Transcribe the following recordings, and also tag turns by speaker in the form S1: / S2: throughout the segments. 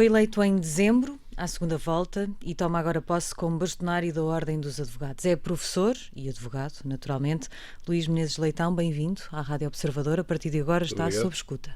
S1: Foi eleito em dezembro, à segunda volta, e toma agora posse como bastonário da Ordem dos Advogados. É professor e advogado, naturalmente. Luís Menezes Leitão, bem-vindo à Rádio Observador. A partir de agora está sob escuta.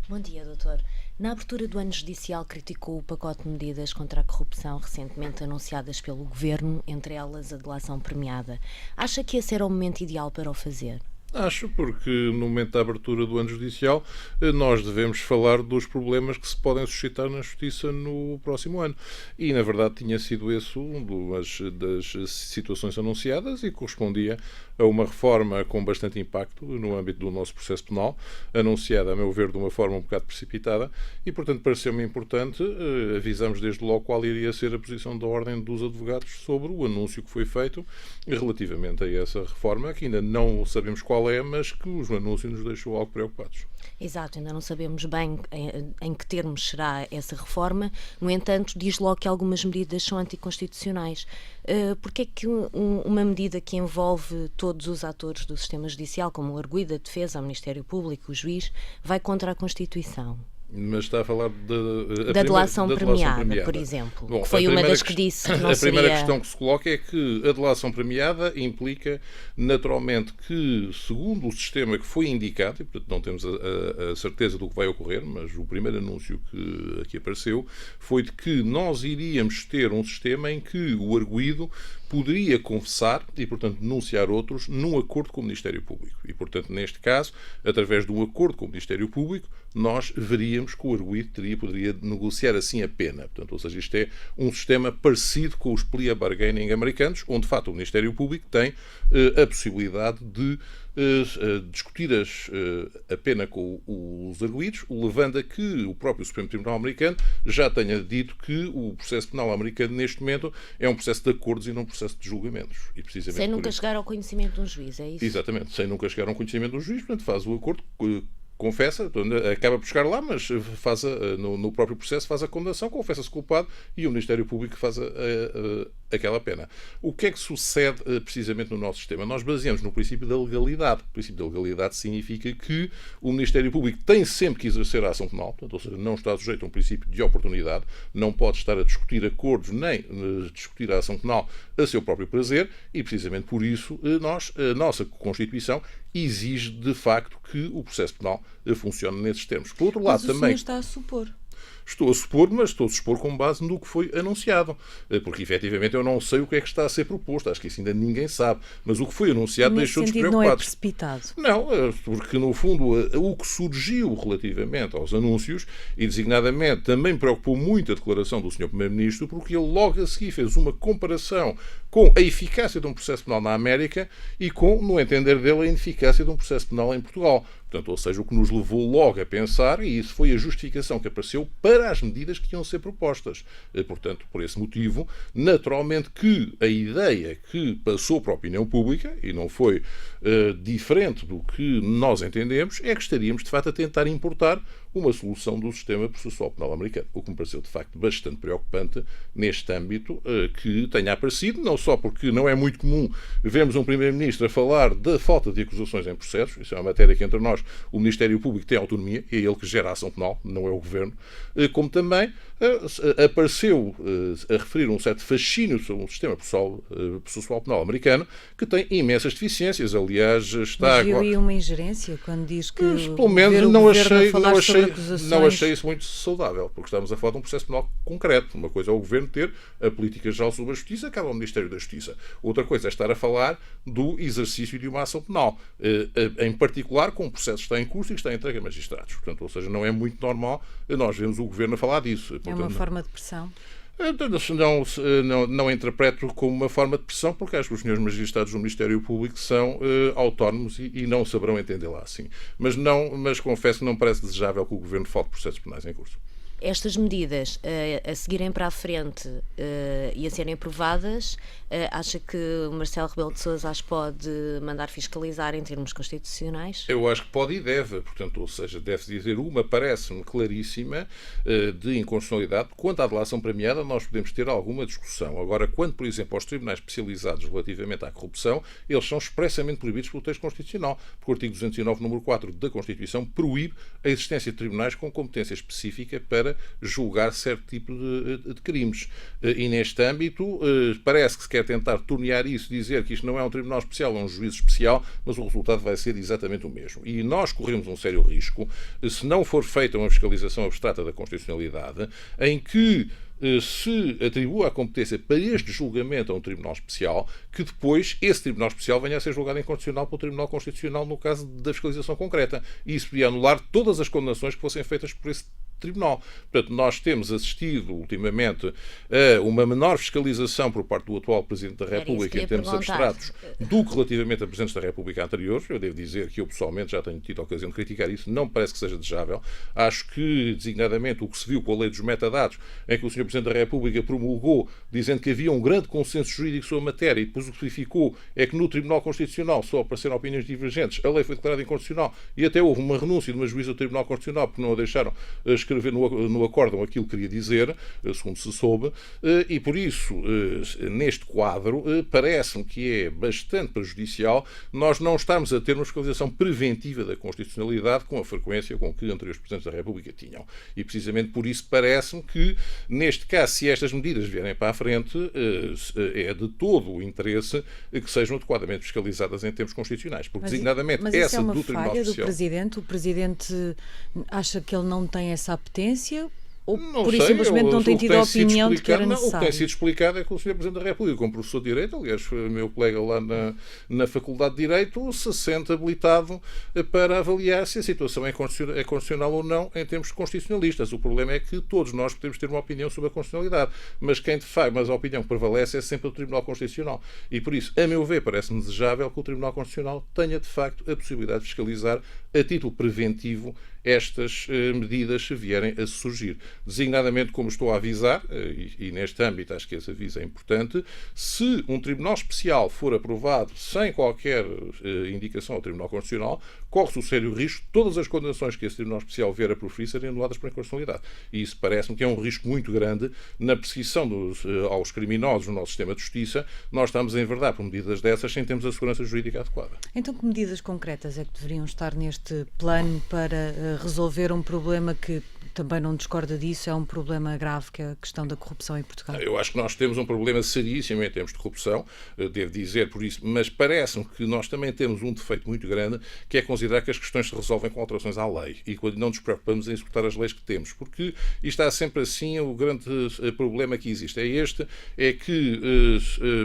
S2: Bom dia, doutor. Na abertura do ano judicial criticou o pacote de medidas contra a corrupção recentemente anunciadas pelo Governo, entre elas a delação premiada. Acha que esse era o momento ideal para o fazer?
S3: Acho, porque no momento da abertura do ano judicial nós devemos falar dos problemas que se podem suscitar na Justiça no próximo ano. E, na verdade, tinha sido esse uma das situações anunciadas e correspondia a uma reforma com bastante impacto no âmbito do nosso processo penal, anunciada, a meu ver, de uma forma um bocado precipitada, e, portanto, pareceu-me importante, avisamos desde logo qual iria ser a posição da Ordem dos Advogados sobre o anúncio que foi feito relativamente a essa reforma, que ainda não sabemos qual é, mas que o anúncio nos deixou algo preocupados.
S2: Exato, ainda não sabemos bem em que termos será essa reforma. No entanto, diz logo que algumas medidas são anticonstitucionais. Porque é que uma medida que envolve todos os atores do sistema judicial, como o arguido, a defesa, o Ministério Público, o juiz, vai contra a Constituição?
S3: Mas está a falar
S2: da delação premiada, por exemplo. Bom, que foi uma das que disse que não
S3: a
S2: seria...
S3: primeira questão que se coloca é que a delação premiada implica, naturalmente, que, segundo o sistema que foi indicado, e portanto não temos a certeza do que vai ocorrer, mas o primeiro anúncio que aqui apareceu foi de que nós iríamos ter um sistema em que o arguido poderia confessar e, portanto, denunciar outros num acordo com o Ministério Público. E, portanto, neste caso, através de um acordo com o Ministério Público, nós veríamos que o arguido poderia negociar assim a pena. Portanto, ou seja, isto é um sistema parecido com os plea bargaining americanos, onde, de facto, o Ministério Público tem a possibilidade de discutir a pena com os arguidos, levando a que o próprio Supremo Tribunal americano já tenha dito que o processo penal americano, neste momento, é um processo de acordos e não um processo de julgamentos. E precisamente
S2: sem nunca chegar ao conhecimento de um juiz, é isso?
S3: Exatamente, sem nunca chegar ao conhecimento de um juiz, portanto, faz o acordo, confessa, acaba por chegar lá, mas no próprio processo faz a condenação, confessa-se culpado e o Ministério Público faz aquela pena. O que é que sucede precisamente no nosso sistema? Nós baseamos no princípio da legalidade. O princípio da legalidade significa que o Ministério Público tem sempre que exercer a ação penal, portanto, ou seja, não está sujeito a um princípio de oportunidade, não pode estar a discutir acordos nem discutir a ação penal a seu próprio prazer e, precisamente por isso, a nossa Constituição exige, de facto, que o processo penal funcione nesses termos. Por outro lado,
S1: mas o
S3: também...
S1: senhor está a supor.
S3: Estou a supor, mas estou a supor com base no que foi anunciado. Porque, efetivamente, eu não sei o que é que está a ser proposto. Acho que isso ainda ninguém sabe. Mas o que foi anunciado deixou-nos preocupados.
S1: Não é precipitado?
S3: Não, porque, no fundo, o que surgiu relativamente aos anúncios, e designadamente também preocupou muito a declaração do Sr. Primeiro-Ministro, porque ele logo a seguir fez uma comparação com a eficácia de um processo penal na América e com, no entender dele, a ineficácia de um processo penal em Portugal. Portanto, ou seja, o que nos levou logo a pensar, e isso foi a justificação que apareceu para as medidas que iam ser propostas. Portanto, por esse motivo, naturalmente que a ideia que passou para a opinião pública, e não foi diferente do que nós entendemos, é que estaríamos, de facto, a tentar importar uma solução do sistema processual penal americano. O que me pareceu, de facto, bastante preocupante neste âmbito que tenha aparecido, não só porque não é muito comum vermos um Primeiro-Ministro a falar da falta de acusações em processos, isso é uma matéria que entre nós o Ministério Público tem autonomia, é ele que gera a ação penal, não é o Governo, como também apareceu a referir um certo fascínio sobre o sistema processual penal americano, que tem imensas deficiências. Aliás, está
S1: agora... Mas viu aí uma ingerência quando diz que
S3: pelo menos não achei isso muito saudável, porque estamos a falar de um processo penal concreto. Uma coisa é o Governo ter a política geral sobre a Justiça, acaba o Ministério da Justiça. Outra coisa é estar a falar do exercício de uma ação penal, em particular com um processo que está em curso e que está entregue a magistrados. Portanto, ou seja, não é muito normal nós vemos o Governo a falar disso.
S1: É uma forma de pressão?
S3: Não interpreto como uma forma de pressão, porque acho que os senhores magistrados do Ministério Público são autónomos e não saberão entendê-la assim. Mas confesso que não parece desejável que o Governo fale de processos penais em curso.
S2: Estas medidas a seguirem para a frente e a serem aprovadas, acha que o Marcelo Rebelo de Sousa as pode mandar fiscalizar em termos constitucionais?
S3: Eu acho que pode e deve, portanto, ou seja, deve dizer uma, parece-me claríssima, de inconstitucionalidade. Quanto à delação premiada, nós podemos ter alguma discussão. Agora, quanto, por exemplo, aos tribunais especializados relativamente à corrupção, eles são expressamente proibidos pelo texto constitucional, porque o artigo 209, número 4 da Constituição, proíbe a existência de tribunais com competência específica para para julgar certo tipo de crimes. E neste âmbito, parece que se quer tentar tornear isso, dizer que isto não é um tribunal especial, é um juízo especial, mas o resultado vai ser exatamente o mesmo. E nós corremos um sério risco, se não for feita uma fiscalização abstrata da constitucionalidade, em que se atribua a competência para este julgamento a um tribunal especial, que depois esse tribunal especial venha a ser julgado inconstitucional pelo Tribunal Constitucional no caso da fiscalização concreta. E isso podia anular todas as condenações que fossem feitas por esse tribunal. Portanto, nós temos assistido ultimamente a uma menor fiscalização por parte do atual Presidente da República em termos abstratos do que relativamente a Presidentes da República anteriores. Eu devo dizer que eu pessoalmente já tenho tido a ocasião de criticar isso, não me parece que seja desejável. Acho que, designadamente, o que se viu com a lei dos metadados, em que o Sr. Presidente da República promulgou, dizendo que havia um grande consenso jurídico sobre a matéria, e depois o que verificou é que no Tribunal Constitucional só apareceram opiniões divergentes, a lei foi declarada inconstitucional e até houve uma renúncia de uma juíza do Tribunal Constitucional porque não a deixaram escrever no acórdão aquilo que queria dizer, segundo se soube, e por isso, neste quadro, parece-me que é bastante prejudicial nós não estarmos a ter uma fiscalização preventiva da constitucionalidade com a frequência com que anteriores Presidentes da República tinham. E precisamente por isso parece-me que, neste caso, se estas medidas vierem para a frente, é de todo o interesse que sejam adequadamente fiscalizadas em termos constitucionais, porque designadamente essa do Tribunal Oficial.
S1: O Presidente acha que ele não tem essa apetência ou pura e
S3: sei,
S1: simplesmente não tem tido a opinião de que era
S3: O que
S1: necessário?
S3: tem sido explicado é que o Sr. Presidente da República, como professor de Direito, aliás, foi meu colega lá na Faculdade de Direito, se sente habilitado para avaliar se a situação é constitucional ou não em termos constitucionalistas. O problema é que todos nós podemos ter uma opinião sobre a constitucionalidade, mas mas a opinião que prevalece é sempre o Tribunal Constitucional. E por isso, a meu ver, parece-me desejável que o Tribunal Constitucional tenha, de facto, a possibilidade de fiscalizar a título preventivo estas medidas se vierem a surgir. Designadamente, como estou a avisar, e neste âmbito acho que esse aviso é importante, se um tribunal especial for aprovado sem qualquer indicação ao Tribunal Constitucional, corre-se o sério risco de todas as condenações que esse tribunal especial vier a proferir serem anuladas por inconstitucionalidade. E isso parece-me que é um risco muito grande na perseguição aos criminosos no nosso sistema de justiça. Nós estamos a enverdar por medidas dessas sem termos a segurança jurídica adequada.
S1: Então, que medidas concretas é que deveriam estar neste plano para resolver um problema que também não discorda disso, é um problema grave, que é a questão da corrupção em Portugal?
S3: Eu acho que nós temos um problema seríssimo em termos de corrupção, devo dizer por isso, mas parece-me que nós também temos um defeito muito grande, que é considerar que as questões se resolvem com alterações à lei e quando não nos preocupamos em executar as leis que temos, porque isto está sempre assim, o grande problema que existe é que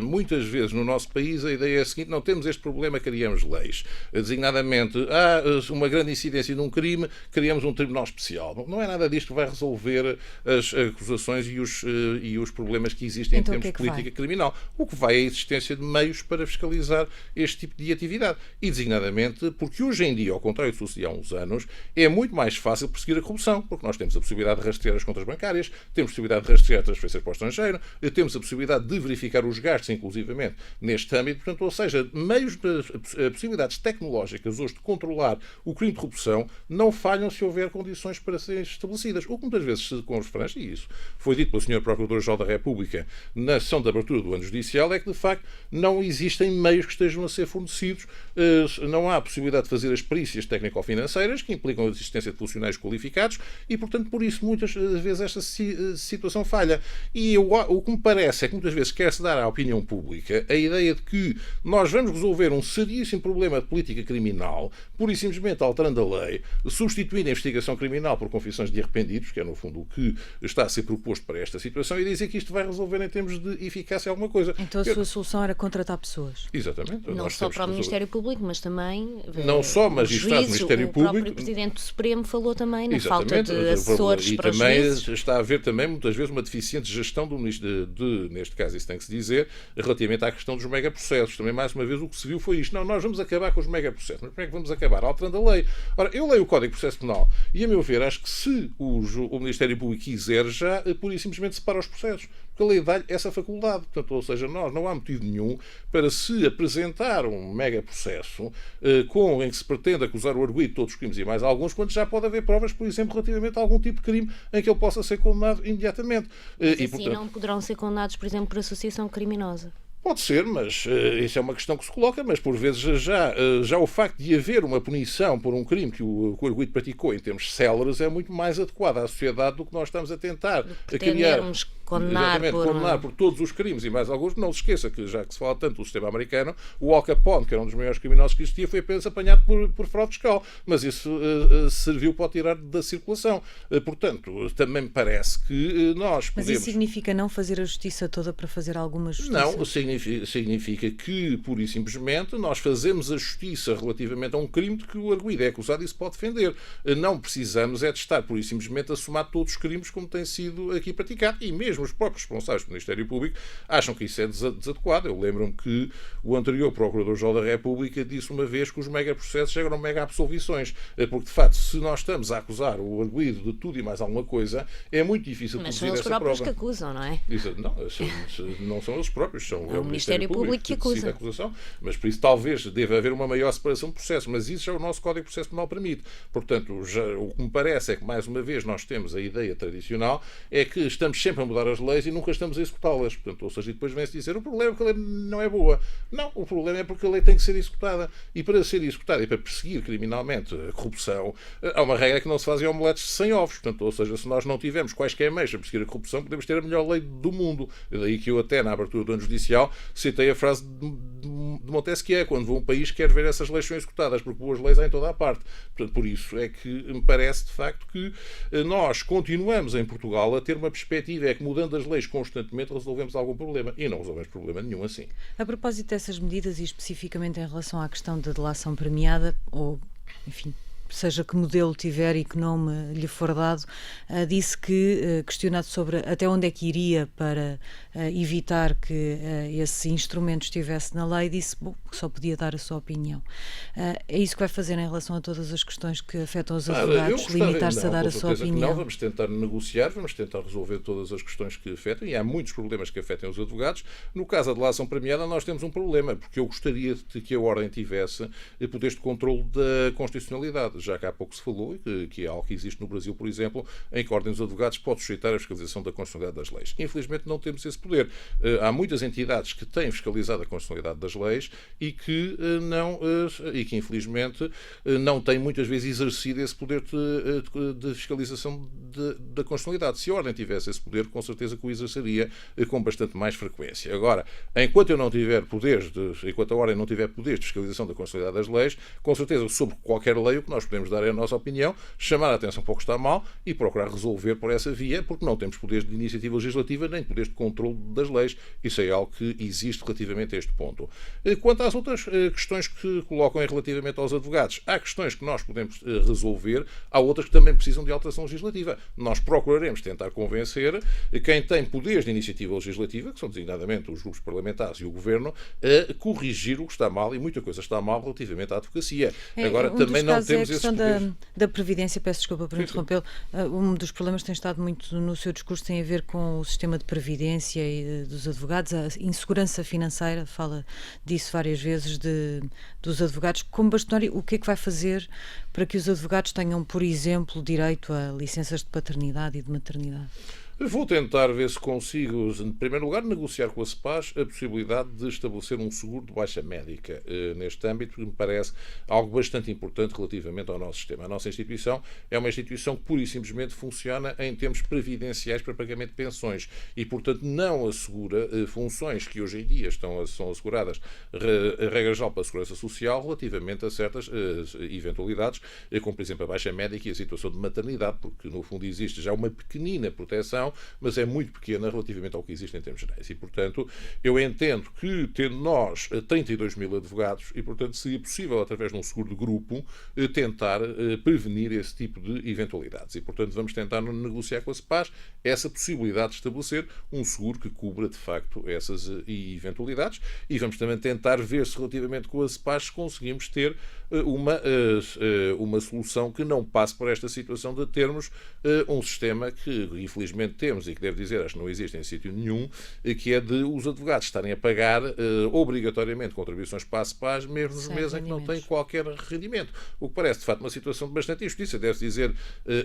S3: muitas vezes no nosso país a ideia é a seguinte: não temos este problema, criamos leis. Designadamente, há uma grande incidência de um crime, criamos um tribunal especial. Não é nada disto que vai resolver as acusações e os problemas que existem
S1: então,
S3: em termos de política criminal. O que vai é a existência de meios para fiscalizar este tipo de atividade. E, designadamente, porque hoje em dia, ao contrário do que sucedia há uns anos, é muito mais fácil perseguir a corrupção, porque nós temos a possibilidade de rastrear as contas bancárias, temos a possibilidade de rastrear transferências para o estrangeiro, temos a possibilidade de verificar os gastos, inclusivamente, neste âmbito. Portanto, ou seja, meios de possibilidades tecnológicas hoje de controlar o crime de corrupção não falham se houver condições para serem estabelecidas. O que muitas vezes se constrange, e isso foi dito pelo Sr. Procurador-Geral da República na sessão de abertura do ano judicial, é que, de facto, não existem meios que estejam a ser fornecidos, não há possibilidade de fazer as perícias técnico-financeiras, que implicam a existência de funcionários qualificados, e, portanto, por isso, muitas vezes esta situação falha. E o que me parece é que muitas vezes quer-se dar à opinião pública a ideia de que nós vamos resolver um seríssimo problema de política criminal, pura e simplesmente alterando a lei, substituindo a investigação criminal por confissões de arrependidos, que é no fundo o que está a ser proposto para esta situação, e dizer que isto vai resolver em termos de eficácia alguma coisa.
S1: Então a sua solução era contratar pessoas?
S3: Exatamente.
S2: Não só para o Ministério Público, mas também
S3: não só magistrados do Ministério Público.
S2: O próprio Presidente do Supremo falou também na
S3: exatamente,
S2: falta de assessores para os juízes.
S3: Está a haver também, muitas vezes, uma deficiente gestão neste caso, isso tem que se dizer, relativamente à questão dos megaprocessos. Também, mais uma vez, o que se viu foi isto. Não, nós vamos acabar com os megaprocessos. Mas como é que vamos acabar? Alterando a lei. Ora, eu leio o Código de Processo Penal e, a meu ver, acho que se o Ministério Público quiser, já pura e simplesmente separa os processos. Porque a lei dá-lhe essa faculdade. Portanto, ou seja, nós não há motivo nenhum para se apresentar um mega processo em que se pretende acusar o arguido de todos os crimes e mais alguns, quando já pode haver provas, por exemplo, relativamente a algum tipo de crime em que ele possa ser condenado imediatamente.
S2: Mas assim portanto, não poderão ser condenados, por exemplo, por associação criminosa.
S3: Pode ser, mas isso é uma questão que se coloca, mas por vezes já o facto de haver uma punição por um crime que o arguido praticou em termos céleres é muito mais adequado à sociedade do que nós estamos a tentar criar. Condenar por todos os crimes e mais alguns. Não se esqueça que, já que se fala tanto do sistema americano, o Al Capone, que era um dos maiores criminosos que existia, foi apenas apanhado por fraude fiscal, mas isso serviu para o tirar da circulação. Portanto, também me parece que nós podemos...
S1: Mas isso significa não fazer a justiça toda para fazer alguma justiça?
S3: Não, significa que, pura e simplesmente, nós fazemos a justiça relativamente a um crime de que o arguido é acusado e se pode defender. Não precisamos é de estar, pura e simplesmente, a somar todos os crimes como tem sido aqui praticado. E mesmo os próprios responsáveis do Ministério Público acham que isso é desadequado. Eu lembro-me que o anterior Procurador-Geral da República disse uma vez que os megaprocessos eram mega-absolvições. Porque, de facto, se nós estamos a acusar o arguido de tudo e mais alguma coisa, é muito difícil produzir essa prova.
S2: Mas são eles próprios que acusam, não é?
S3: Não são eles próprios, são
S2: o Ministério Público que acusa.
S3: A acusação, mas por isso talvez deva haver uma maior separação de processos, mas isso já o nosso Código de Processo Penal permite. Portanto, o que me parece é que, mais uma vez, nós temos a ideia tradicional é que estamos sempre a mudar as leis e nunca estamos a executá-las. Portanto, ou seja, depois vem-se dizer o problema é que a lei não é boa. Não, o problema é porque a lei tem que ser executada. E para ser executada e para perseguir criminalmente a corrupção, há uma regra que não se fazem omeletes sem ovos. Portanto, ou seja, se nós não tivermos quaisquer meios para perseguir a corrupção, podemos ter a melhor lei do mundo. É daí que eu até, na abertura do ano judicial, citei a frase de Montesquieu, quando um país quer ver essas leis são executadas, porque boas leis há em toda a parte. Portanto, por isso é que me parece, de facto, que nós continuamos em Portugal a ter uma perspectiva, é que mudando as leis constantemente resolvemos algum problema. E não resolvemos problema nenhum assim.
S1: A propósito dessas medidas e especificamente em relação à questão da delação premiada, ou, enfim, seja que modelo tiver e que nome lhe for dado, disse que, questionado sobre até onde é que iria para evitar que esse instrumento estivesse na lei, disse que só podia dar a sua opinião. É isso que vai fazer em relação a todas as questões que afetam os advogados, limitar-se a dar a sua opinião?
S3: Não, vamos tentar negociar, vamos tentar resolver todas as questões que afetam, e há muitos problemas que afetem os advogados. No caso da delação premiada, nós temos um problema, porque eu gostaria de que a Ordem tivesse poderes de controle da constitucionalidade, já que há pouco se falou, que é algo que existe no Brasil, por exemplo, em que a Ordem dos Advogados pode sujeitar a fiscalização da constitucionalidade das leis. Infelizmente não temos esse poder. Há muitas entidades que têm fiscalizado a constitucionalidade das leis e que infelizmente não têm muitas vezes exercido esse poder de fiscalização da constitucionalidade. Se a Ordem tivesse esse poder, com certeza que o exerceria com bastante mais frequência. Agora, enquanto a Ordem não tiver poderes de fiscalização da constitucionalidade das leis, com certeza sobre qualquer lei o que nós podemos dar é a nossa opinião, chamar a atenção para o que está mal e procurar resolver por essa via, porque não temos poderes de iniciativa legislativa nem poderes de controle das leis. Isso é algo que existe relativamente a este ponto. Quanto às outras questões que colocam relativamente aos advogados, há questões que nós podemos resolver, há outras que também precisam de alteração legislativa. Nós procuraremos tentar convencer quem tem poderes de iniciativa legislativa, que são designadamente os grupos parlamentares e o Governo, a corrigir o que está mal, e muita coisa está mal relativamente à advocacia. Agora, também não temos esses poderes.
S1: Da Previdência, peço desculpa por interrompê-lo, um dos problemas que tem estado muito no seu discurso tem a ver com o sistema de Previdência e dos advogados, a insegurança financeira, fala disso várias vezes, dos advogados. Como bastonário, o que é que vai fazer para que os advogados tenham, por exemplo, direito a licenças de paternidade e de maternidade?
S3: Vou tentar ver se consigo, em primeiro lugar, negociar com a CEPAS a possibilidade de estabelecer um seguro de baixa médica neste âmbito, que me parece algo bastante importante relativamente ao nosso sistema. A nossa instituição é uma instituição que pura e simplesmente funciona em termos previdenciais para pagamento de pensões e, portanto, não assegura funções que hoje em dia são asseguradas, a regra geral, para a segurança social relativamente a certas eventualidades, como, por exemplo, a baixa médica e a situação de maternidade, porque, no fundo, existe já uma pequenina proteção, mas é muito pequena relativamente ao que existe em termos gerais. E, portanto, eu entendo que, tendo nós 32 mil advogados, e, portanto, seria possível, através de um seguro de grupo, tentar prevenir esse tipo de eventualidades. E, portanto, vamos tentar negociar com a CEPAS essa possibilidade de estabelecer um seguro que cubra, de facto, essas eventualidades. E vamos também tentar ver se, relativamente com a CEPAS, conseguimos ter uma solução que não passe por esta situação de termos um sistema que infelizmente temos e que devo dizer, acho que não existe em sítio nenhum, que é de os advogados estarem a pagar obrigatoriamente contribuições para a CEPAS, mesmo nos meses em que não têm qualquer rendimento. O que parece, de facto, uma situação de bastante injustiça. Deve-se dizer,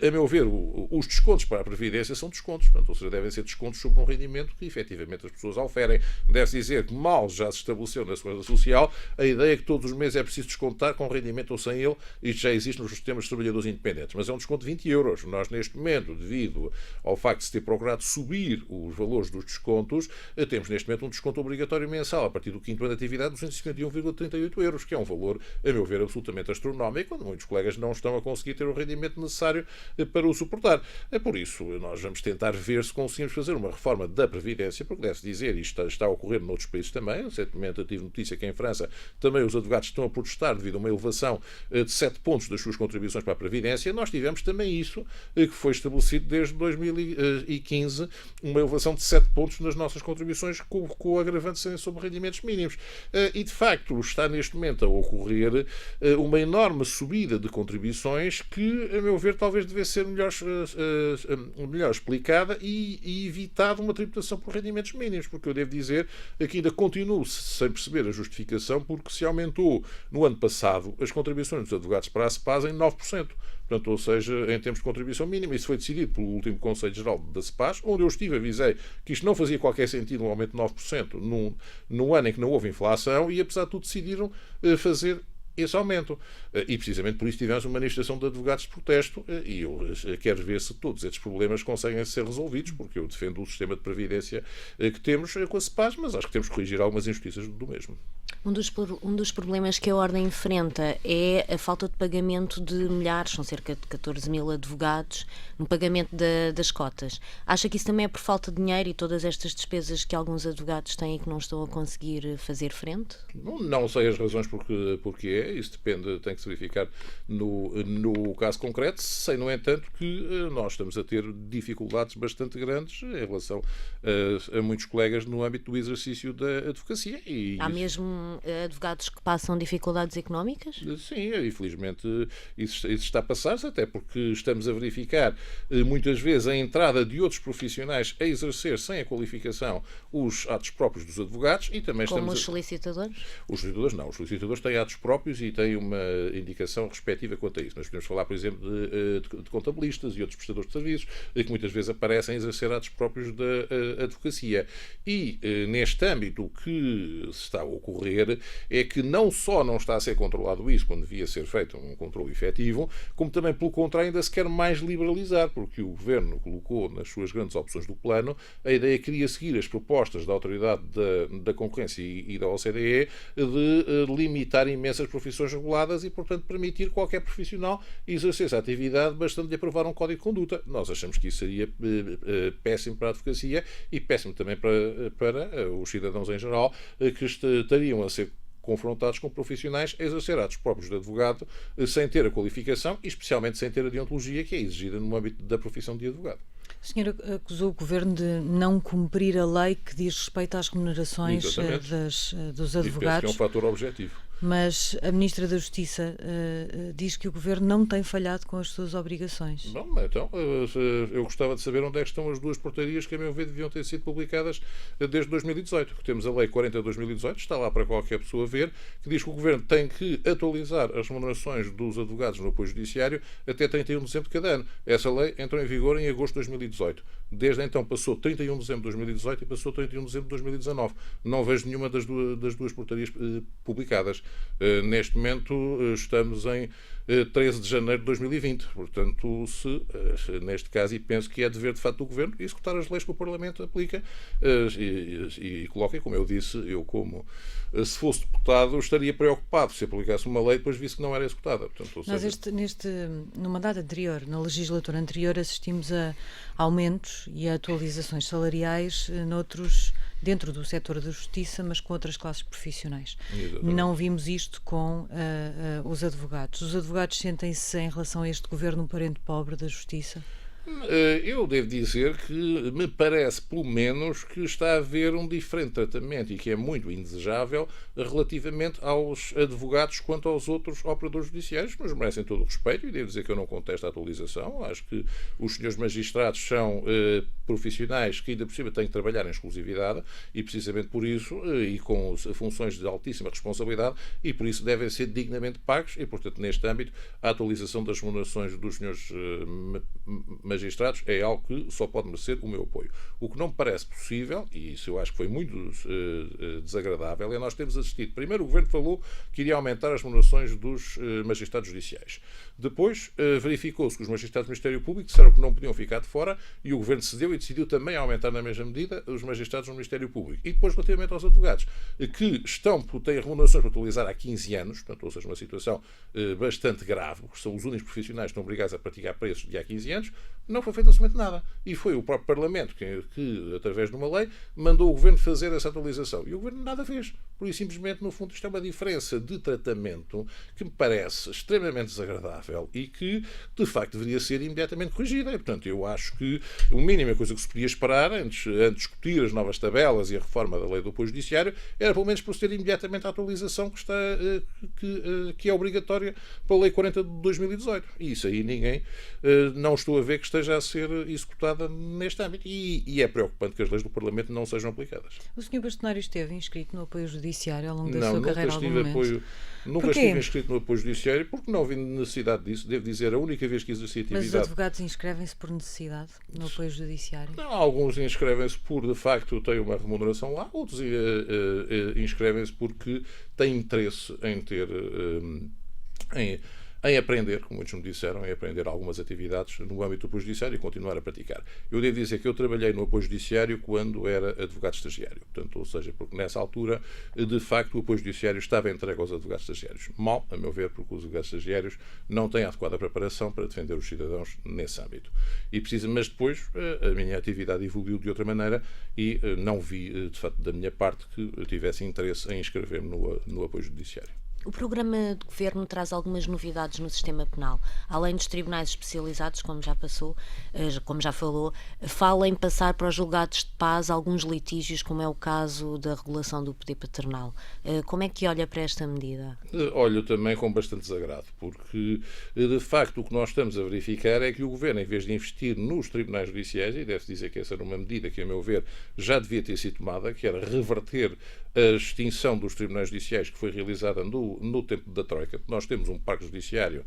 S3: a meu ver, os descontos para a Previdência são descontos, portanto, ou seja, devem ser descontos sobre um rendimento que efetivamente as pessoas oferem. Deve-se dizer que mal já se estabeleceu na Segurança Social a ideia é que todos os meses é preciso descontar com rendimento ou sem ele, isto já existe nos sistemas de trabalhadores independentes, mas é um desconto de 20 euros. Nós, neste momento, devido ao facto de se ter procurado subir os valores dos descontos, temos neste momento um desconto obrigatório mensal a partir do 5º ano de atividade de 251,38 euros, que é um valor, a meu ver, absolutamente astronómico, quando muitos colegas não estão a conseguir ter o rendimento necessário para o suportar. Por isso, nós vamos tentar ver se conseguimos fazer uma reforma da Previdência, porque deve-se dizer, isto está a ocorrer noutros países também. Recentemente eu tive notícia que em França também os advogados estão a protestar devido a uma elevação de 7 pontos das suas contribuições para a Previdência. Nós tivemos também isso, que foi estabelecido desde 2015, uma elevação de 7 pontos nas nossas contribuições, com o agravante serem sobre rendimentos mínimos. E, de facto, está neste momento a ocorrer uma enorme subida de contribuições que, a meu ver, talvez devesse ser melhor explicada e evitada uma tributação por rendimentos mínimos, porque eu devo dizer que ainda continuo sem perceber a justificação, porque se aumentou no ano passado as contribuições dos advogados para a CEPAS em 9%. Portanto, ou seja, em termos de contribuição mínima, isso foi decidido pelo último Conselho Geral da CEPAS, onde eu estive, avisei que isto não fazia qualquer sentido, um aumento de 9% num ano em que não houve inflação, e apesar de tudo decidiram fazer esse aumento. E precisamente por isso tivemos uma manifestação de advogados de protesto, e eu quero ver se todos estes problemas conseguem ser resolvidos, porque eu defendo o sistema de previdência que temos com a CEPAS, mas acho que temos que corrigir algumas injustiças do mesmo.
S2: Um dos problemas que a Ordem enfrenta é a falta de pagamento de milhares, são cerca de 14 mil advogados, no pagamento das cotas. Acha que isso também é por falta de dinheiro e todas estas despesas que alguns advogados têm e que não estão a conseguir fazer frente?
S3: Não sei as razões porque é, isso depende, tem que se verificar no caso concreto. Sei, no entanto, que nós estamos a ter dificuldades bastante grandes em relação a muitos colegas no âmbito do exercício da advocacia.
S2: Há mesmo advogados que passam dificuldades económicas?
S3: Sim, infelizmente isso está a passar-se, até porque estamos a verificar muitas vezes a entrada de outros profissionais a exercer sem a qualificação os atos próprios dos advogados e também
S2: como os solicitadores? Os
S3: solicitadores não, os solicitadores têm atos próprios e têm uma indicação respectiva quanto a isso. Nós podemos falar, por exemplo, de contabilistas e outros prestadores de serviços que muitas vezes aparecem a exercer atos próprios da advocacia. E neste âmbito o que se está a ocorrer é que não só não está a ser controlado isso, quando devia ser feito um controle efetivo, como também, pelo contrário, ainda se quer mais liberalizar, porque o Governo colocou nas suas grandes opções do plano a ideia que queria seguir as propostas da Autoridade da Concorrência e da OCDE de limitar imensas profissões reguladas e, portanto, permitir qualquer profissional exercer essa atividade bastante de aprovar um código de conduta. Nós achamos que isso seria péssimo para a advocacia e péssimo também para os cidadãos em geral, que estariam a ser confrontados com profissionais a exercer atos próprios de advogado sem ter a qualificação e especialmente sem ter a deontologia que é exigida no âmbito da profissão de advogado.
S1: A senhora acusou o Governo de não cumprir a lei que diz respeito às remunerações dos advogados.
S3: E penso que é um fator objetivo.
S1: Mas a Ministra da Justiça diz que o Governo não tem falhado com as suas obrigações.
S3: Bom, então, eu gostava de saber onde é que estão as duas portarias que, a meu ver, deviam ter sido publicadas desde 2018. Temos a Lei 40 de 2018, está lá para qualquer pessoa ver, que diz que o Governo tem que atualizar as remunerações dos advogados no apoio judiciário até 31 de dezembro de cada ano. Essa lei entrou em vigor em agosto de 2018. Desde então passou 31 de dezembro de 2018 e passou 31 de dezembro de 2019. Não vejo nenhuma das duas portarias publicadas. Neste momento estamos em 13 de janeiro de 2020. Portanto, neste caso, e penso que é dever de facto do Governo executar as leis que o Parlamento aplica e coloca, como eu disse, se fosse deputado, estaria preocupado se aplicasse uma lei e depois visse que não era executada. Portanto,
S1: Nós, no mandato anterior, na legislatura anterior, assistimos a aumentos e a atualizações salariais dentro do setor da justiça, mas com outras classes profissionais. Exatamente. Não vimos isto com os advogados. Os advogados sentem-se, em relação a este Governo, um parente pobre da justiça?
S3: Eu devo dizer que me parece, pelo menos, que está a haver um diferente tratamento e que é muito indesejável relativamente aos advogados quanto aos outros operadores judiciais, mas merecem todo o respeito e devo dizer que eu não contesto a atualização. Acho que os senhores magistrados são profissionais que ainda por cima têm que trabalhar em exclusividade e precisamente por isso e com funções de altíssima responsabilidade e por isso devem ser dignamente pagos e, portanto, neste âmbito, a atualização das remunerações dos senhores magistrados é algo que só pode merecer o meu apoio. O que não me parece possível, e isso eu acho que foi muito desagradável, é nós termos assistido. Primeiro o Governo falou que iria aumentar as remunerações dos magistrados judiciais. Depois verificou-se que os magistrados do Ministério Público disseram que não podiam ficar de fora e o Governo cedeu e decidiu também aumentar na mesma medida os magistrados do Ministério Público. E depois, relativamente aos advogados, que têm remunerações para atualizar há 15 anos, portanto, ou seja, uma situação bastante grave, porque são os únicos profissionais que estão obrigados a praticar preços de há 15 anos, não foi feito absolutamente nada. E foi o próprio Parlamento que, através de uma lei, mandou o Governo fazer essa atualização. E o Governo nada fez. Por isso, simplesmente, no fundo, isto é uma diferença de tratamento que me parece extremamente desagradável e que, de facto, deveria ser imediatamente corrigida. E, portanto, eu acho que o mínimo a coisa que se podia esperar, antes de discutir as novas tabelas e a reforma da lei do apoio judiciário, era, pelo menos, proceder imediatamente à atualização que é obrigatória pela Lei 40 de 2018. E isso aí ninguém, não estou a ver que esteja a ser executada neste âmbito. E é preocupante que as leis do Parlamento não sejam aplicadas.
S1: O Sr. Bastonário esteve inscrito no apoio judiciário ao longo da sua carreira algum momento?
S3: Nunca estive inscrito no apoio judiciário porque não vi necessidade disso. Devo dizer, a única vez que exerci atividade...
S1: Mas os advogados inscrevem-se por necessidade no apoio judiciário?
S3: Não, alguns inscrevem-se por, de facto, têm uma remuneração lá, outros inscrevem-se porque têm interesse em ter... em aprender, como muitos me disseram, em aprender algumas atividades no âmbito do apoio judiciário e continuar a praticar. Eu devo dizer que eu trabalhei no apoio judiciário quando era advogado estagiário, portanto, ou seja, porque nessa altura, de facto, o apoio judiciário estava entregue aos advogados estagiários. Mal, a meu ver, porque os advogados estagiários não têm a adequada preparação para defender os cidadãos nesse âmbito. Mas depois a minha atividade evoluiu de outra maneira e não vi, de facto, da minha parte, que tivesse interesse em inscrever-me no apoio judiciário.
S2: O programa de governo traz algumas novidades no sistema penal. Além dos tribunais especializados, como já falou, fala em passar para os julgados de paz alguns litígios, como é o caso da regulação do poder paternal. Como é que olha para esta medida?
S3: Olho também com bastante desagrado, porque, de facto, o que nós estamos a verificar é que o Governo, em vez de investir nos tribunais judiciais, e deve-se dizer que essa era uma medida que, a meu ver, já devia ter sido tomada, que era reverter a extinção dos tribunais judiciais que foi realizada no tempo da Troika. Nós temos um parque judiciário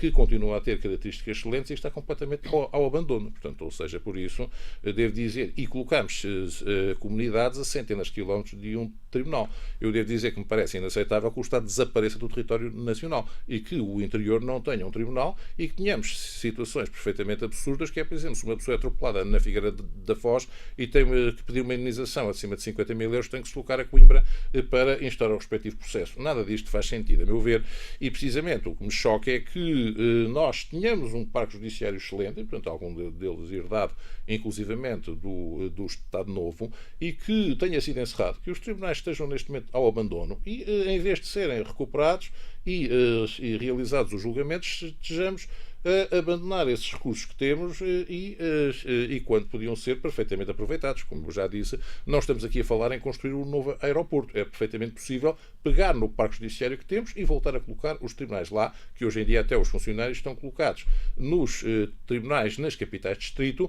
S3: que continua a ter características excelentes e está completamente ao abandono. Portanto, ou seja, por isso, devo dizer, e colocamos comunidades a centenas de quilómetros de um tribunal. Eu devo dizer que me parece inaceitável que o Estado desapareça do território nacional e que o interior não tenha um tribunal e que tenhamos situações perfeitamente absurdas, que é, por exemplo, se uma pessoa é atropelada na Figueira da Foz e tem que pedir uma indenização acima de 50 mil euros, tem que se deslocar a Coimbra para instaurar o respectivo processo. Nada disto faz sentido, a meu ver, e precisamente o que me choca é que nós tenhamos um parque judiciário excelente, e, portanto, algum deles herdado, inclusivamente, do Estado Novo, e que tenha sido encerrado, que os tribunais estejam neste momento ao abandono, e em vez de serem recuperados e realizados os julgamentos, estejamos a abandonar esses recursos que temos e quando podiam ser perfeitamente aproveitados. Como eu já disse, não estamos aqui a falar em construir um novo aeroporto. É perfeitamente possível pegar no parque judiciário que temos e voltar a colocar os tribunais lá, que hoje em dia até os funcionários estão colocados nos tribunais nas capitais de distrito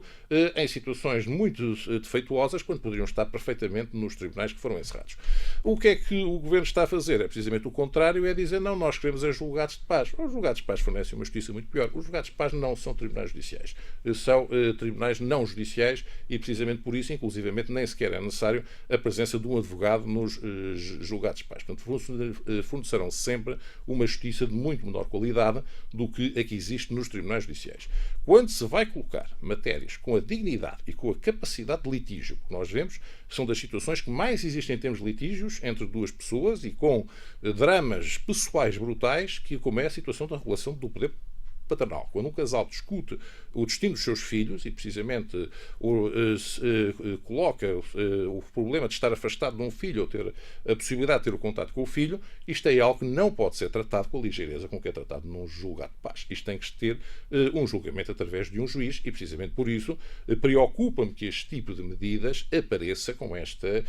S3: em situações muito defeituosas, quando poderiam estar perfeitamente nos tribunais que foram encerrados. O que é que o Governo está a fazer? É precisamente o contrário, é dizer, não, nós queremos julgados de paz. Os julgados de paz fornecem uma justiça muito pior. Os julgados de paz não são tribunais judiciais. São tribunais não judiciais e, precisamente por isso, inclusivamente, nem sequer é necessário a presença de um advogado nos julgados de paz. Portanto, fornecerão sempre uma justiça de muito menor qualidade do que a que existe nos tribunais judiciais. Quando se vai colocar matérias com a dignidade e com a capacidade de litígio que nós vemos, são das situações que mais existem em termos de litígios entre duas pessoas e com dramas pessoais brutais, como é a situação da regulação do poder paternal. Quando um casal discute o destino dos seus filhos e precisamente coloca o problema de estar afastado de um filho ou ter a possibilidade de ter o contato com o filho, isto é algo que não pode ser tratado com a ligeireza com que é tratado num julgado de paz. Isto tem que ter um julgamento através de um juiz e precisamente por isso preocupa-me que este tipo de medidas apareça com esta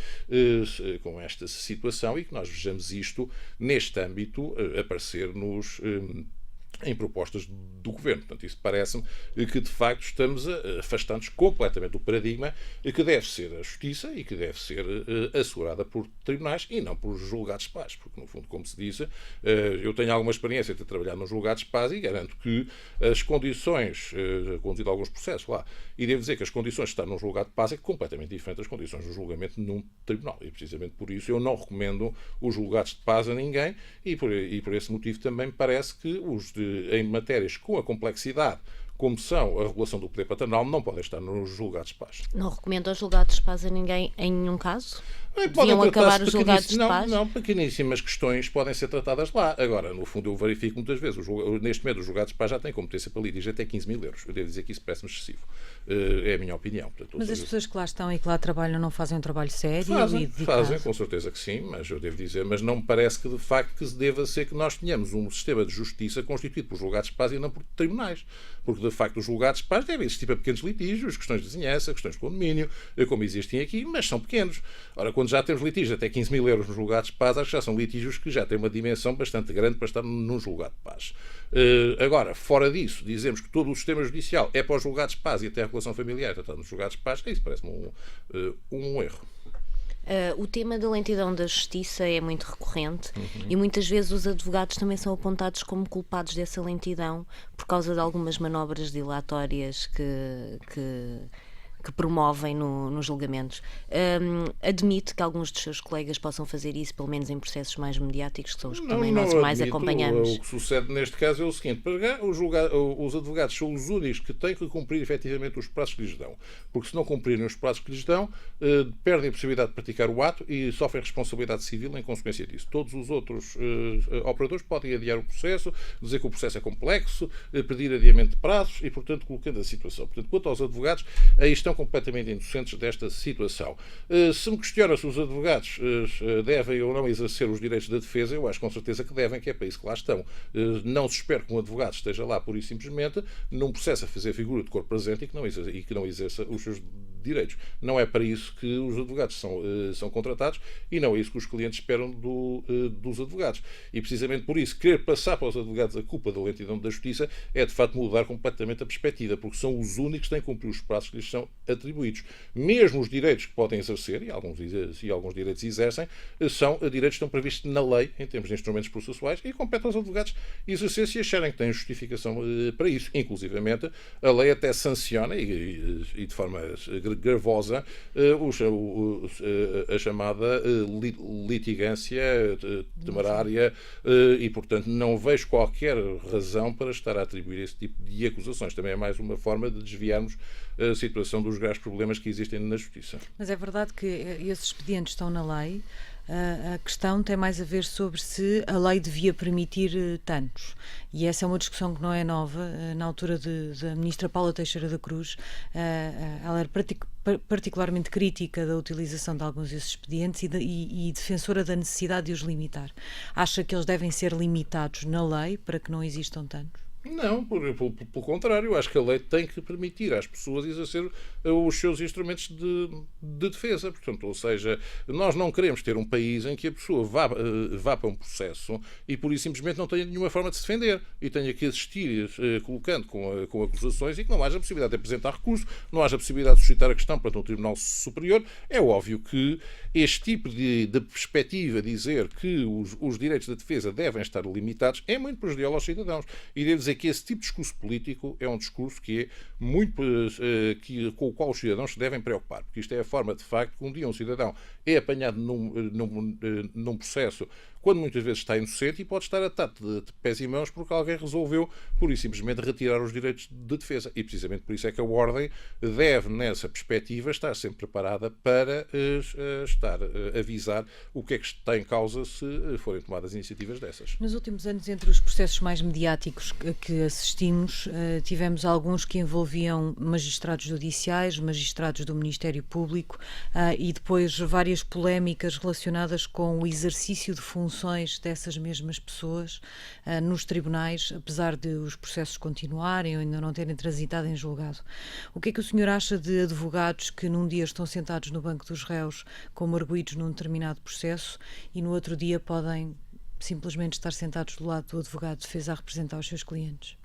S3: situação e que nós vejamos isto neste âmbito aparecer em propostas do Governo. Portanto, isso parece-me que, de facto, estamos afastando-nos completamente do paradigma que deve ser a justiça e que deve ser assegurada por tribunais e não por julgados de paz. Porque, no fundo, como se disse, eu tenho alguma experiência de trabalhar nos julgados de paz e garanto que as condições, conduzido alguns processos lá, e devo dizer que as condições de estar num julgado de paz é completamente diferente das condições do julgamento num tribunal. E, precisamente por isso, eu não recomendo os julgados de paz a ninguém e por esse motivo também me parece que em matérias com a complexidade como são a regulação do poder paternal, não podem estar nos julgados de paz.
S2: Não recomendo aos julgados de paz a ninguém em nenhum caso?
S3: Deviam
S2: acabar os julgados de paz?
S3: Não, pequeníssimas questões podem ser tratadas lá. Agora, no fundo, eu verifico muitas vezes, neste momento, os julgados de paz já têm competência para litígio até 15 mil euros. Eu devo dizer que isso parece-me excessivo. É a minha opinião. Portanto,
S1: mas as pessoas que lá estão e que lá trabalham não fazem um trabalho sério e dedicado?
S3: Fazem, com certeza que sim, mas eu devo dizer, mas não me parece que, de facto, que deva ser que nós tenhamos um sistema de justiça constituído por julgados de paz e não por tribunais. Porque, de facto, os julgados de paz devem existir para pequenos litígios, questões de vizinhança, questões de condomínio, como existem aqui, mas são pequenos. Ora, quando já temos litígios até 15 mil euros nos julgados de paz, acho que já são litígios que já têm uma dimensão bastante grande para estar num julgado de paz. Agora, fora disso, dizemos que todo o sistema judicial é para os julgados de paz e até a regulação familiar está nos julgados de paz, isso parece-me um erro.
S2: O tema da lentidão da justiça é muito recorrente e muitas vezes os advogados também são apontados como culpados dessa lentidão por causa de algumas manobras dilatórias que promovem nos julgamentos. Admite que alguns dos seus colegas possam fazer isso, pelo menos em processos mais mediáticos, que são os que também nós mais acompanhamos.
S3: O que sucede neste caso é o seguinte: os advogados são os únicos que têm que cumprir efetivamente os prazos que lhes dão, porque se não cumprirem os prazos que lhes dão, perdem a possibilidade de praticar o ato e sofrem responsabilidade civil em consequência disso. Todos os outros operadores podem adiar o processo, dizer que o processo é complexo, pedir adiamento de prazos e, portanto, colocando a situação. Portanto, quanto aos advogados, aí estão completamente inocentes desta situação. Se me questiona se os advogados devem ou não exercer os direitos da defesa, eu acho com certeza que devem, que é para isso que lá estão. Não se espera que um advogado esteja lá pura e simplesmente num processo a fazer figura de corpo presente e que não exerça os seus direitos. Não é para isso que os advogados são contratados e não é isso que os clientes esperam dos advogados. E precisamente por isso, querer passar para os advogados a culpa da lentidão da justiça é de facto mudar completamente a perspectiva, porque são os únicos que têm que cumprir os prazos que lhes são atribuídos. Mesmo os direitos que podem exercer, e alguns direitos exercem, são direitos que estão previstos na lei, em termos de instrumentos processuais, e compete aos advogados exercer se acharem que têm justificação para isso. Inclusivamente, a lei até sanciona, e de forma gravosa, a chamada litigância temerária e, portanto, não vejo qualquer razão para estar a atribuir esse tipo de acusações. Também é mais uma forma de desviarmos a situação dos graves problemas que existem na Justiça.
S1: Mas é verdade que esses expedientes estão na lei. A questão tem mais a ver sobre se a lei devia permitir tantos. E essa é uma discussão que não é nova. Na altura da ministra Paula Teixeira da Cruz, ela era particularmente crítica da utilização de alguns desses expedientes e defensora da necessidade de os limitar. Acha que eles devem ser limitados na lei para que não existam tantos?
S3: Não, pelo contrário, acho que a lei tem que permitir às pessoas exercer os seus instrumentos de defesa. Portanto, ou seja, nós não queremos ter um país em que a pessoa vá para um processo e, pura e simplesmente, não tenha nenhuma forma de se defender e tenha que assistir colocando com acusações e que não haja possibilidade de apresentar recurso, não haja possibilidade de suscitar a questão perante um Tribunal Superior. É óbvio que este tipo de perspectiva, dizer que os direitos da defesa devem estar limitados, é muito prejudicial aos cidadãos. E devo dizer que esse tipo de discurso político é um discurso que é muito com o qual os cidadãos se devem preocupar, porque isto é a forma, de facto, que um dia um cidadão é apanhado num processo quando muitas vezes está inocente e pode estar atado de pés e mãos porque alguém resolveu, pura e simplesmente, retirar os direitos de defesa. E precisamente por isso é que a Ordem deve, nessa perspectiva, estar sempre preparada para estar a avisar o que é que está em causa se forem tomadas iniciativas dessas.
S1: Nos últimos anos, entre os processos mais mediáticos que assistimos, tivemos alguns que envolviam magistrados judiciais, magistrados do Ministério Público e depois várias polémicas relacionadas com o exercício de funções dessas mesmas pessoas nos tribunais, apesar de os processos continuarem ou ainda não terem transitado em julgado. O que é que o senhor acha de advogados que num dia estão sentados no banco dos réus como arguidos num determinado processo e no outro dia podem simplesmente estar sentados do lado do advogado de defesa a representar os seus clientes?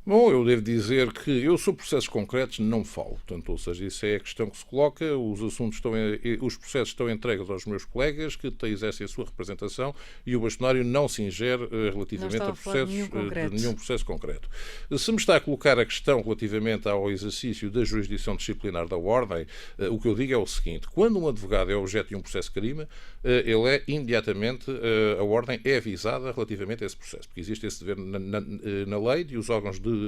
S3: Bom, eu devo dizer que eu sobre processos concretos não falo, portanto, ou seja, isso é a questão que se coloca, os processos estão entregues aos meus colegas que exercem a sua representação e o bastonário não se ingere relativamente a processos de nenhum processo concreto. Se me está a colocar a questão relativamente ao exercício da jurisdição disciplinar da Ordem, o que eu digo é o seguinte: quando um advogado é objeto de um processo-crime, ele é imediatamente, a Ordem é avisada relativamente a esse processo, porque existe esse dever na lei de os órgãos do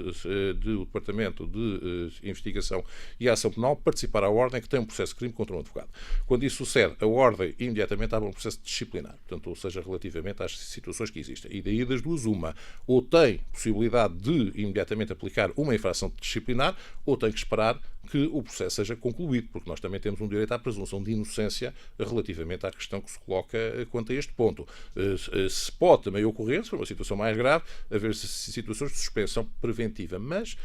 S3: Departamento de Investigação e Ação Penal participar à Ordem que tem um processo de crime contra um advogado. Quando isso sucede, a Ordem imediatamente abre um processo disciplinar, portanto, ou seja, relativamente às situações que existem. E daí das duas, uma, ou tem possibilidade de imediatamente aplicar uma infração disciplinar, ou tem que esperar que o processo seja concluído, porque nós também temos um direito à presunção de inocência relativamente à questão que se coloca quanto a este ponto. Se pode também ocorrer, se for uma situação mais grave, haver situações de suspensão preventiva, mas,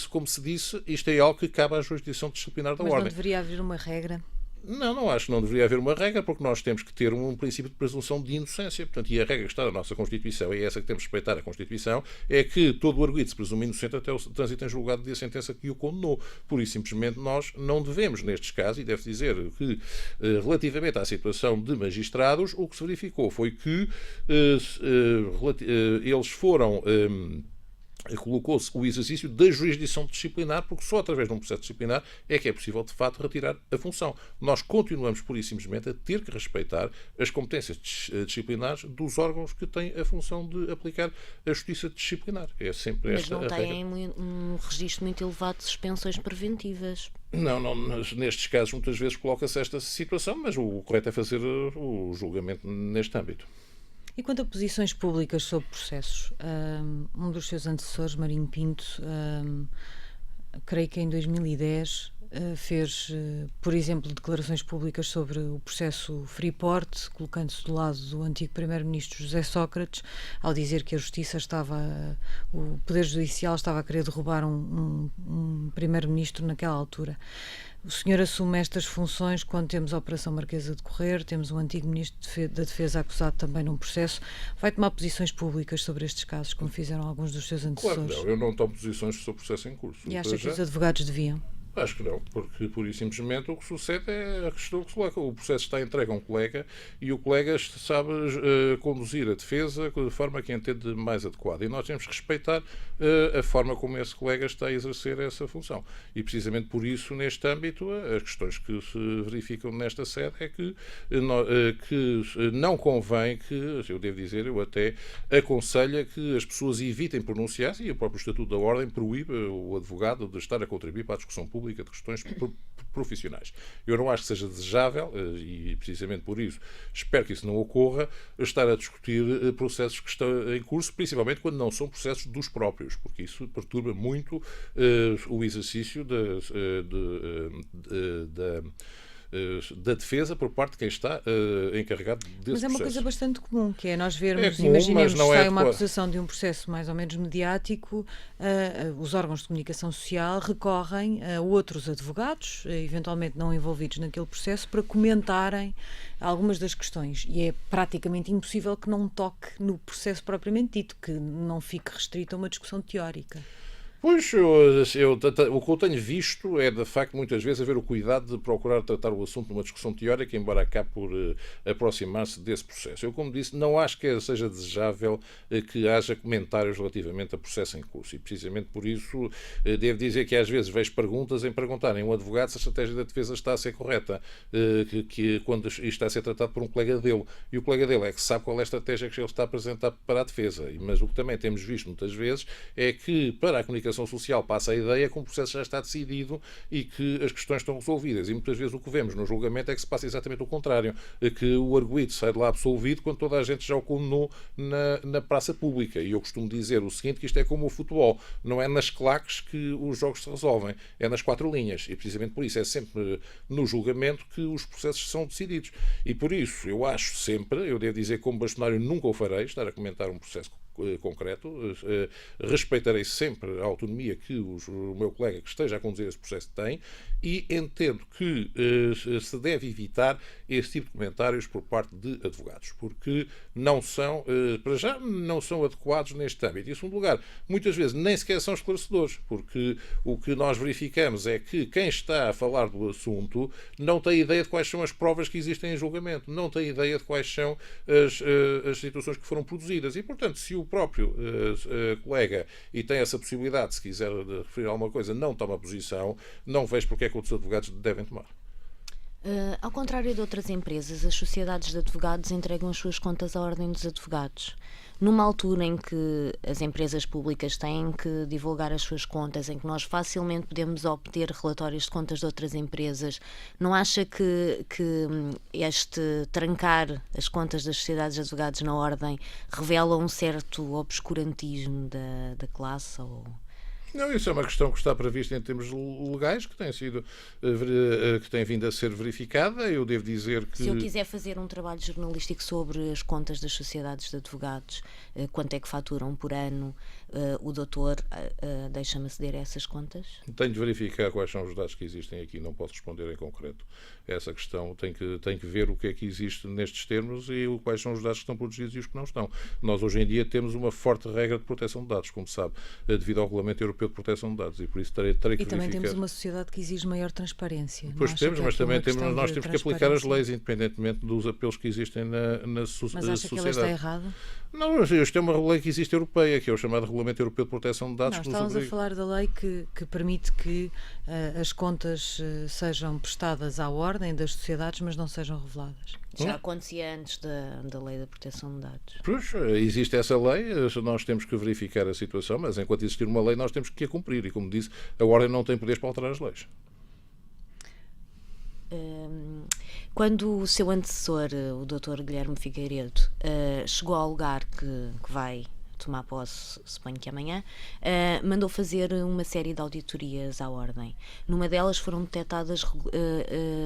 S3: como se disse, isto é algo que cabe à jurisdição disciplinar da Ordem.
S1: Mas não deveria haver uma regra?
S3: Não acho que não deveria haver uma regra, porque nós temos que ter um princípio de presunção de inocência. Portanto, e a regra que está na nossa Constituição, e é essa que temos que respeitar a Constituição, é que todo o arguido se presume inocente até o trânsito em julgado de sentença que o condenou. Por isso, simplesmente, nós não devemos, nestes casos, e deve dizer que, relativamente à situação de magistrados, o que se verificou foi que eles foram... colocou-se o exercício da jurisdição disciplinar, porque só através de um processo disciplinar é que é possível, de fato, retirar a função. Nós continuamos, pura e simplesmente, a ter que respeitar as competências disciplinares dos órgãos que têm a função de aplicar a justiça disciplinar. É sempre esta a regra.
S2: Mas não têm um registro muito elevado de suspensões preventivas.
S3: Não, nestes casos muitas vezes coloca-se esta situação, mas o correto é fazer o julgamento neste âmbito.
S1: E quanto a posições públicas sobre processos, um dos seus antecessores, Marinho Pinto, creio que em 2010 fez, por exemplo, declarações públicas sobre o processo Freeport, colocando-se do lado do antigo primeiro-ministro José Sócrates, ao dizer que a justiça o Poder Judicial estava a querer derrubar um primeiro-ministro naquela altura. O senhor assume estas funções quando temos a Operação Marquesa a decorrer, temos um antigo ministro da Defesa acusado também num processo. Vai tomar posições públicas sobre estes casos, como fizeram alguns dos seus antecessores?
S3: Claro, não. Eu não tomo posições sobre o processo em curso.
S1: E acha que os advogados deviam?
S3: Acho que não, porque pura e simplesmente o que sucede é a questão que se coloca. O processo está entregue a um colega e o colega sabe conduzir a defesa de forma que entende mais adequada. E nós temos que respeitar a forma como esse colega está a exercer essa função. E precisamente por isso, neste âmbito, as questões que se verificam nesta sede é que não convém que, eu devo dizer, eu até aconselho que as pessoas evitem pronunciar-se, e o próprio Estatuto da Ordem proíbe o advogado de estar a contribuir para a discussão pública de questões profissionais. Eu não acho que seja desejável, e precisamente por isso espero que isso não ocorra, estar a discutir processos que estão em curso, principalmente quando não são processos dos próprios, porque isso perturba muito o exercício da defesa por parte de quem está encarregado desse processo.
S1: Mas é uma coisa bastante comum, que é nós vermos, imaginemos que sai uma acusação de um processo mais ou menos mediático, os órgãos de comunicação social recorrem a outros advogados, eventualmente não envolvidos naquele processo, para comentarem algumas das questões. E é praticamente impossível que não toque no processo propriamente dito, que não fique restrito a uma discussão teórica.
S3: Pois, o que eu tenho visto é, de facto, muitas vezes haver o cuidado de procurar tratar o assunto numa discussão teórica, embora acabe por aproximar-se desse processo. Eu, como disse, não acho que seja desejável que haja comentários relativamente a processo em curso. E, precisamente por isso, devo dizer que às vezes vejo perguntas em perguntarem a um advogado se a estratégia da defesa está a ser correta, quando isto está a ser tratado por um colega dele. E o colega dele é que sabe qual é a estratégia que ele está a apresentar para a defesa. Mas o que também temos visto muitas vezes é que, para a comunicação social, passa a ideia que o processo já está decidido e que as questões estão resolvidas. E muitas vezes o que vemos no julgamento é que se passa exatamente o contrário, que o arguido sai de lá absolvido quando toda a gente já o condenou na praça pública. E eu costumo dizer o seguinte, que isto é como o futebol, não é nas claques que os jogos se resolvem, é nas 4 linhas. E precisamente por isso é sempre no julgamento que os processos são decididos. E por isso eu acho sempre, eu devo dizer como bastonário nunca o farei, estar a comentar um processo concreto, respeitarei sempre a autonomia que o meu colega que esteja a conduzir esse processo tem e entendo que se deve evitar esse tipo de comentários por parte de advogados, porque não são, para já, não são adequados neste âmbito. E, em segundo lugar, muitas vezes nem sequer são esclarecedores, porque o que nós verificamos é que quem está a falar do assunto não tem ideia de quais são as provas que existem em julgamento, não tem ideia de quais são as situações que foram produzidas. E, portanto, se o próprio colega e tem essa possibilidade, se quiser referir a alguma coisa, não toma posição, não vejo porque é que outros advogados devem tomar.
S2: Ao contrário de outras empresas, as sociedades de advogados entregam as suas contas à Ordem dos Advogados. Numa altura em que as empresas públicas têm que divulgar as suas contas, em que nós facilmente podemos obter relatórios de contas de outras empresas, não acha que este trancar as contas das sociedades de advogados na Ordem revela um certo obscurantismo da classe?
S3: Não, isso é uma questão que está prevista em termos legais, que tem vindo a ser verificada. Eu devo dizer que...
S2: Se eu quiser fazer um trabalho jornalístico sobre as contas das sociedades de advogados, quanto é que faturam por ano, o doutor deixa-me aceder a essas contas?
S3: Tenho de verificar quais são os dados que existem aqui, não posso responder em concreto a essa questão. Tenho que ver o que é que existe nestes termos e quais são os dados que estão protegidos e os que não estão. Nós, hoje em dia, temos uma forte regra de proteção de dados, como sabe, devido ao Regulamento Europeu de Proteção de Dados, e por isso terei que verificar.
S1: E também temos uma sociedade que exige maior transparência.
S3: Pois temos, mas também nós temos que aplicar as leis, independentemente dos apelos que existem na sociedade.
S1: Mas acha que ela está errada?
S3: Não, isto é uma lei que existe europeia, que é o chamado Regulamento Europeu de Proteção de Dados.
S1: Não, estávamos a falar da lei que permite que as contas sejam prestadas à ordem das sociedades, mas não sejam reveladas.
S2: Já acontecia antes da lei da proteção de dados.
S3: Pois, existe essa lei, nós temos que verificar a situação, mas enquanto existir uma lei nós temos que a cumprir e, como disse, a ordem não tem poderes para alterar as leis.
S2: Quando o seu antecessor, o Dr. Guilherme Figueiredo, chegou ao lugar que vai tomar posse, suponho que amanhã, mandou fazer uma série de auditorias à Ordem. Numa delas foram detectadas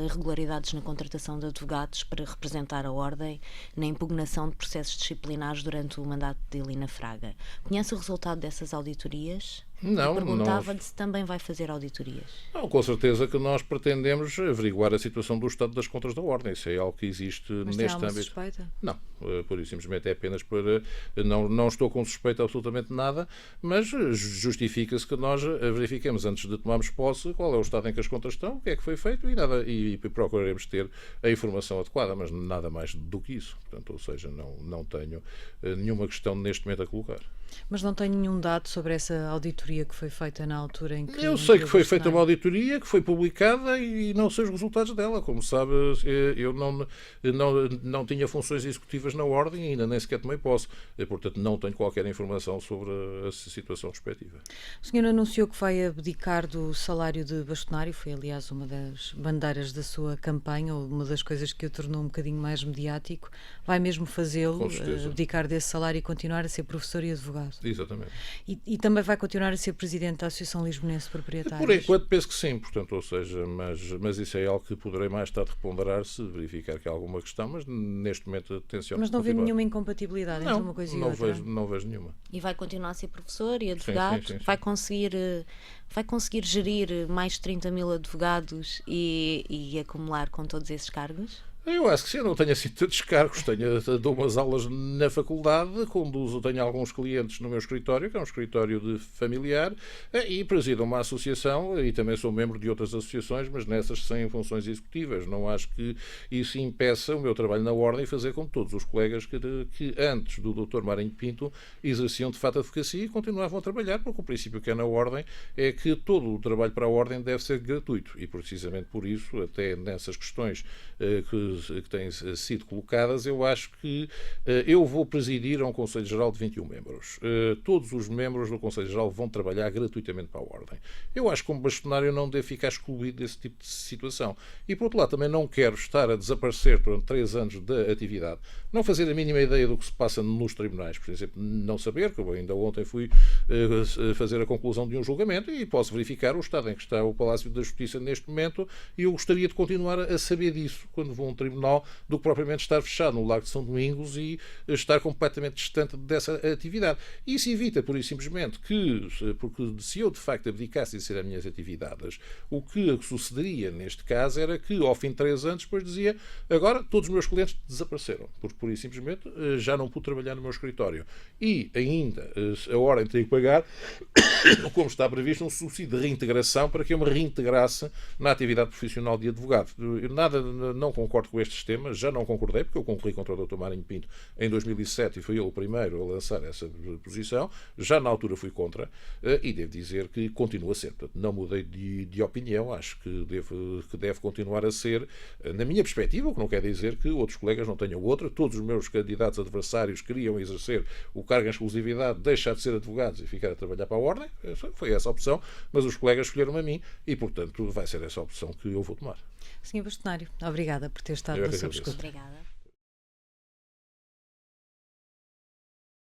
S2: irregularidades na contratação de advogados para representar a Ordem na impugnação de processos disciplinares durante o mandato de Helena Fraga. Conhece o resultado dessas auditorias?
S3: Não.
S2: Perguntava-lhe se também vai fazer auditorias.
S3: Não, com certeza que nós pretendemos averiguar a situação do estado das contas da Ordem. Isso é algo que existe neste âmbito.
S1: Suspeita?
S3: Não, por isso simplesmente é apenas para... Não estou com suspeita absolutamente nada, mas justifica-se que nós verifiquemos antes de tomarmos posse qual é o estado em que as contas estão, o que é que foi feito e procuraremos ter a informação adequada, mas nada mais do que isso. Portanto, ou seja, não tenho nenhuma questão neste momento a colocar.
S1: Mas não tenho nenhum dado sobre essa auditoria que foi feita na altura em que...
S3: Eu sei que foi feita uma auditoria, que foi publicada e não sei os resultados dela. Como sabe, eu não tinha funções executivas na Ordem e ainda nem sequer tomei posse. Portanto, não tenho qualquer informação sobre a situação respectiva.
S1: O senhor anunciou que vai abdicar do salário de bastonário. Foi, aliás, uma das bandeiras da sua campanha, ou uma das coisas que o tornou um bocadinho mais mediático. Vai mesmo fazê-lo, abdicar desse salário e continuar a ser professor e advogado?
S3: Exatamente.
S1: E também vai continuar a ser presidente da Associação Lisbonense de Proprietários?
S3: Por enquanto penso que sim, portanto, ou seja, mas isso é algo que poderei mais tarde reponderar se verificar que há alguma questão, mas neste momento tenciono.
S1: Mas não vê nenhuma incompatibilidade entre uma coisa e outra?
S3: Não vejo nenhuma.
S2: E vai continuar a ser professor e advogado?
S3: Sim.
S2: Vai conseguir gerir mais de 30 mil advogados e acumular com todos esses cargos?
S3: Eu acho que sim, eu não tenho assim tantos cargos, dou umas aulas na faculdade, tenho alguns clientes no meu escritório, que é um escritório de familiar, e presido uma associação, e também sou membro de outras associações, mas nessas sem funções executivas. Não acho que isso impeça o meu trabalho na Ordem e fazer como todos os colegas que antes do Dr. Marinho Pinto exerciam de fato a advocacia e continuavam a trabalhar, porque o princípio que é na Ordem é que todo o trabalho para a Ordem deve ser gratuito, e precisamente por isso, até nessas questões que têm sido colocadas, eu acho que eu vou presidir a um Conselho Geral de 21 membros. Todos os membros do Conselho Geral vão trabalhar gratuitamente para a Ordem. Eu acho que como bastonário não devo ficar excluído desse tipo de situação. E por outro lado, também não quero estar a desaparecer durante 3 anos da atividade, não fazer a mínima ideia do que se passa nos tribunais, por exemplo, não saber, que eu ainda ontem fui fazer a conclusão de um julgamento e posso verificar o estado em que está o Palácio da Justiça neste momento, e eu gostaria de continuar a saber disso quando vou a um tribunal, do que propriamente estar fechado no Largo de São Domingos e estar completamente distante dessa atividade. Isso evita, pura e simplesmente, porque se eu de facto abdicasse de ser as minhas atividades, o que sucederia neste caso era que, ao fim de 3 anos, depois dizia: agora todos os meus clientes desapareceram, porque pura e simplesmente já não pude trabalhar no meu escritório. E ainda a Ordem teria que pagar, como está previsto, um subsídio de reintegração para que eu me reintegrasse na atividade profissional de advogado. Eu não concordo com estes temas, já não concordei, porque eu concorri contra o Dr. Marinho Pinto em 2007 e fui ele o primeiro a lançar essa posição. Já na altura fui contra, e devo dizer que continua a ser. Portanto, não mudei de opinião, acho que deve continuar a ser, na minha perspectiva, o que não quer dizer que outros colegas não tenham outra. Todos os meus candidatos adversários queriam exercer o cargo em exclusividade, deixar de ser advogados e ficar a trabalhar para a Ordem. Foi essa a opção, mas os colegas escolheram a mim e, portanto, vai ser essa a opção que eu vou tomar.
S1: Sr. Bastonário, obrigada por ter estado no seu escudo.
S2: Obrigada.